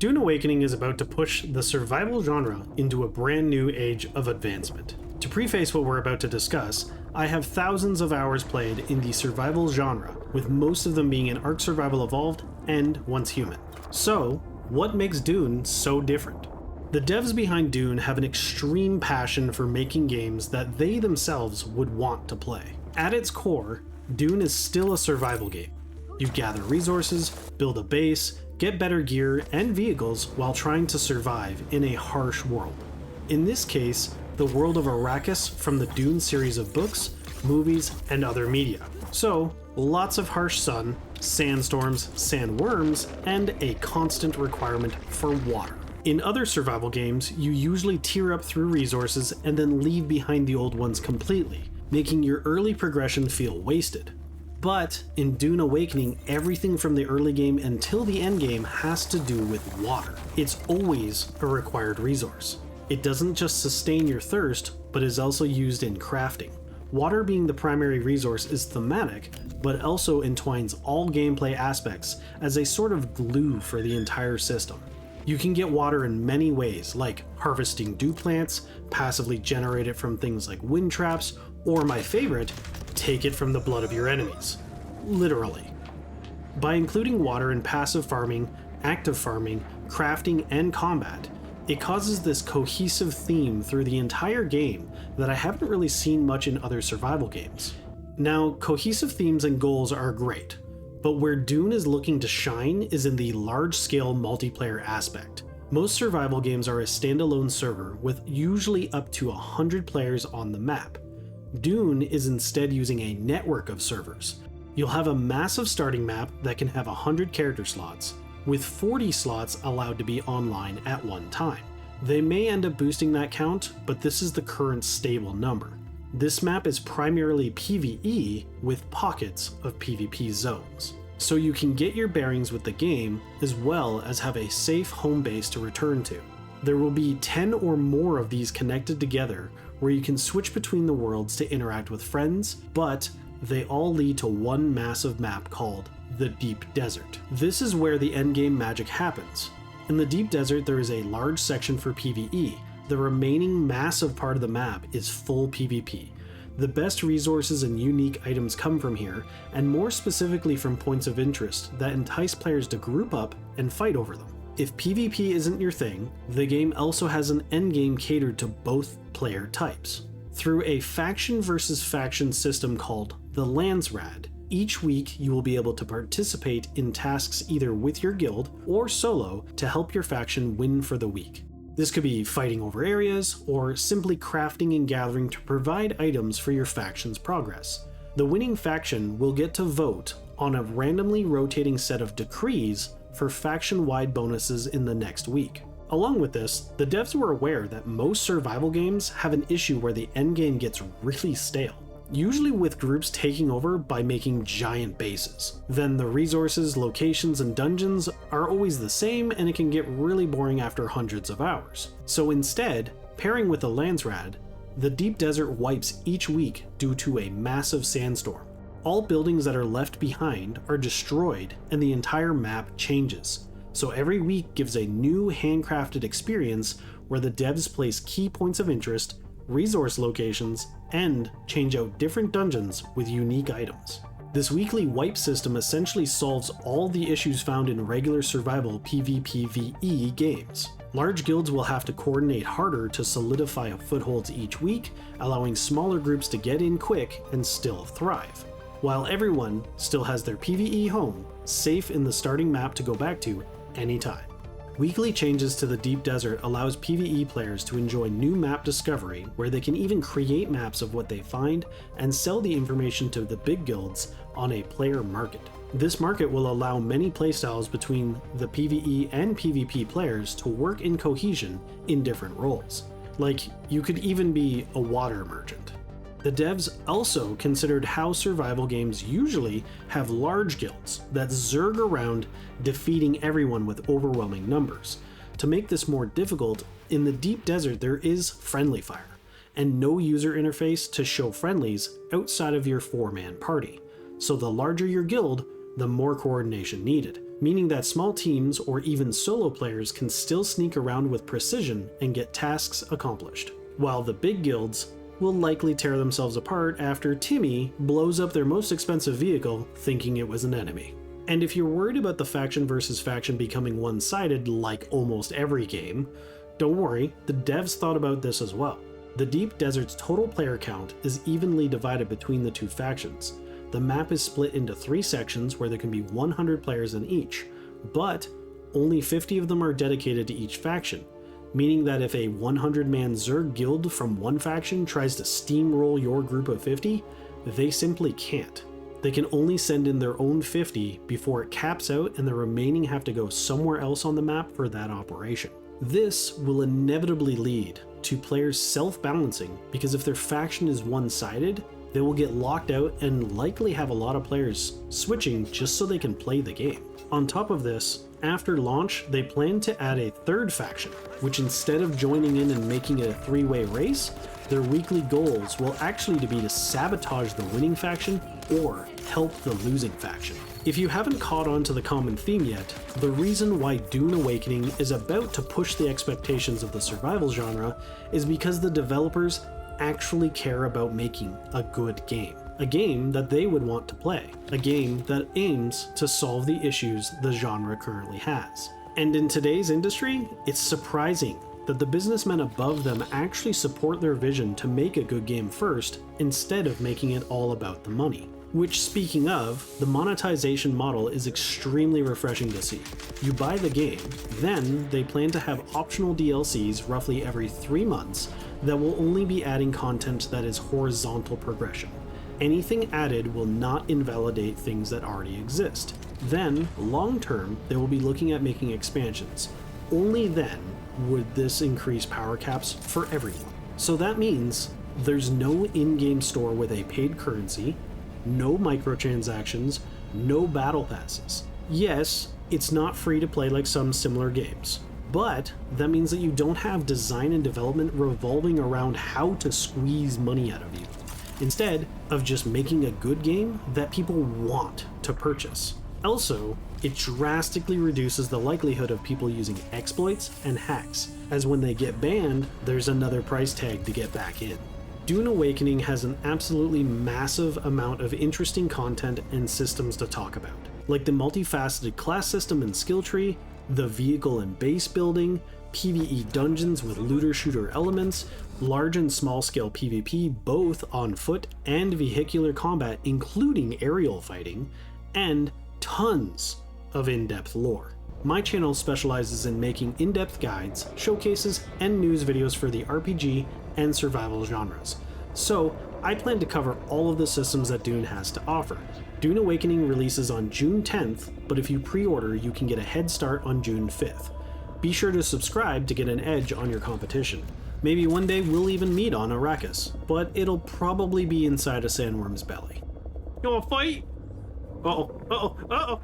Dune Awakening is about to push the survival genre into a brand new age of advancement. To preface what we're about to discuss, I have thousands of hours played in the survival genre, with most of them being in Ark Survival Evolved and Once Human. So, what makes Dune so different? The devs behind Dune have an extreme passion for making games that they themselves would want to play. At its core, Dune is still a survival game. You gather resources, build a base, get better gear and vehicles while trying to survive in a harsh world. In this case, the world of Arrakis from the Dune series of books, movies, and other media. So, lots of harsh sun, sandstorms, sandworms, and a constant requirement for water. In other survival games, you usually tier up through resources and then leave behind the old ones completely, making your early progression feel wasted. But in Dune Awakening, everything from the early game until the end game has to do with water. It's always a required resource. It doesn't just sustain your thirst, but is also used in crafting. Water being the primary resource is thematic, but also entwines all gameplay aspects as a sort of glue for the entire system. You can get water in many ways, like harvesting dew plants, passively generate it from things like wind traps, or my favorite, take it from the blood of your enemies. Literally. By including water in passive farming, active farming, crafting, and combat, it causes this cohesive theme through the entire game that I haven't really seen much in other survival games. Now, cohesive themes and goals are great, but where Dune is looking to shine is in the large-scale multiplayer aspect. Most survival games are a standalone server with usually up to 100 players on the map. Dune is instead using a network of servers. You'll have a massive starting map that can have 100 character slots, with 40 slots allowed to be online at one time. They may end up boosting that count, but this is the current stable number. This map is primarily PvE with pockets of PvP zones, so you can get your bearings with the game as well as have a safe home base to return to. There will be 10 or more of these connected together where you can switch between the worlds to interact with friends, but they all lead to one massive map called the Deep Desert. This is where the endgame magic happens. In the Deep Desert, there is a large section for PvE. The remaining massive part of the map is full PvP. The best resources and unique items come from here, and more specifically from points of interest that entice players to group up and fight over them. If PvP isn't your thing, the game also has an endgame catered to both player types. Through a faction versus faction system called the Landsrad, each week you will be able to participate in tasks either with your guild or solo to help your faction win for the week. This could be fighting over areas, or simply crafting and gathering to provide items for your faction's progress. The winning faction will get to vote on a randomly rotating set of decrees for faction-wide bonuses in the next week. Along with this, the devs were aware that most survival games have an issue where the endgame gets really stale, usually with groups taking over by making giant bases. Then the resources, locations, and dungeons are always the same, and it can get really boring after hundreds of hours. So instead, pairing with the Landsrad, the Deep Desert wipes each week due to a massive sandstorm. All buildings that are left behind are destroyed and the entire map changes. So every week gives a new handcrafted experience where the devs place key points of interest, resource locations, and change out different dungeons with unique items. This weekly wipe system essentially solves all the issues found in regular survival PvPvE games. Large guilds will have to coordinate harder to solidify footholds each week, allowing smaller groups to get in quick and still thrive, while everyone still has their PvE home safe in the starting map to go back to anytime. Weekly changes to the Deep Desert allows PvE players to enjoy new map discovery, where they can even create maps of what they find and sell the information to the big guilds on a player market. This market will allow many playstyles between the PvE and PvP players to work in cohesion in different roles. Like, you could even be a water merchant. The devs also considered how survival games usually have large guilds that zerg around defeating everyone with overwhelming numbers. To make this more difficult, in the Deep Desert there is friendly fire, and no user interface to show friendlies outside of your 4-man party. So the larger your guild, the more coordination needed. meaning that small teams or even solo players can still sneak around with precision and get tasks accomplished, while the big guilds will likely tear themselves apart after Timmy blows up their most expensive vehicle thinking it was an enemy. And if you're worried about the faction versus faction becoming one-sided like almost every game, don't worry, the devs thought about this as well. The Deep Desert's total player count is evenly divided between the two factions. The map is split into 3 sections where there can be 100 players in each, but only 50 of them are dedicated to each faction, meaning that if a 100-man Zerg guild from one faction tries to steamroll your group of 50, they simply can't. They can only send in their own 50 before it caps out and the remaining have to go somewhere else on the map for that operation. This will inevitably lead to players self-balancing, because if their faction is one-sided, they will get locked out and likely have a lot of players switching just so they can play the game. On top of this, after launch, they plan to add a third faction, which instead of joining in and making it a 3-way race, their weekly goals will actually be to sabotage the winning faction or help the losing faction. If you haven't caught on to the common theme yet, the reason why Dune Awakening is about to push the expectations of the survival genre is because the developers actually care about making a good game. A game that they would want to play. A game that aims to solve the issues the genre currently has. And in today's industry, it's surprising that the businessmen above them actually support their vision to make a good game first, instead of making it all about the money. Which, speaking of, the monetization model is extremely refreshing to see. You buy the game, then they plan to have optional DLCs roughly every 3 months that will only be adding content that is horizontal progression. Anything added will not invalidate things that already exist. Then, long term, they will be looking at making expansions. Only then would this increase power caps for everyone. So that means there's no in-game store with a paid currency, no microtransactions, no battle passes. Yes, it's not free to play like some similar games, but that means that you don't have design and development revolving around how to squeeze money out of you, instead of just making a good game that people want to purchase. Also, it drastically reduces the likelihood of people using exploits and hacks, as when they get banned, there's another price tag to get back in. Dune Awakening has an absolutely massive amount of interesting content and systems to talk about, like the multifaceted class system and skill tree, the vehicle and base building, PvE dungeons with looter-shooter elements, large and small-scale PvP both on foot and vehicular combat including aerial fighting, and tons of in-depth lore. My channel specializes in making in-depth guides, showcases, and news videos for the RPG and survival genres, so I plan to cover all of the systems that Dune has to offer. Dune Awakening releases on June 10th, but if you pre-order, you can get a head start on June 5th. Be sure to subscribe to get an edge on your competition. Maybe one day we'll even meet on Arrakis, but it'll probably be inside a sandworm's belly. You wanna fight? Uh-oh, uh-oh, uh-oh!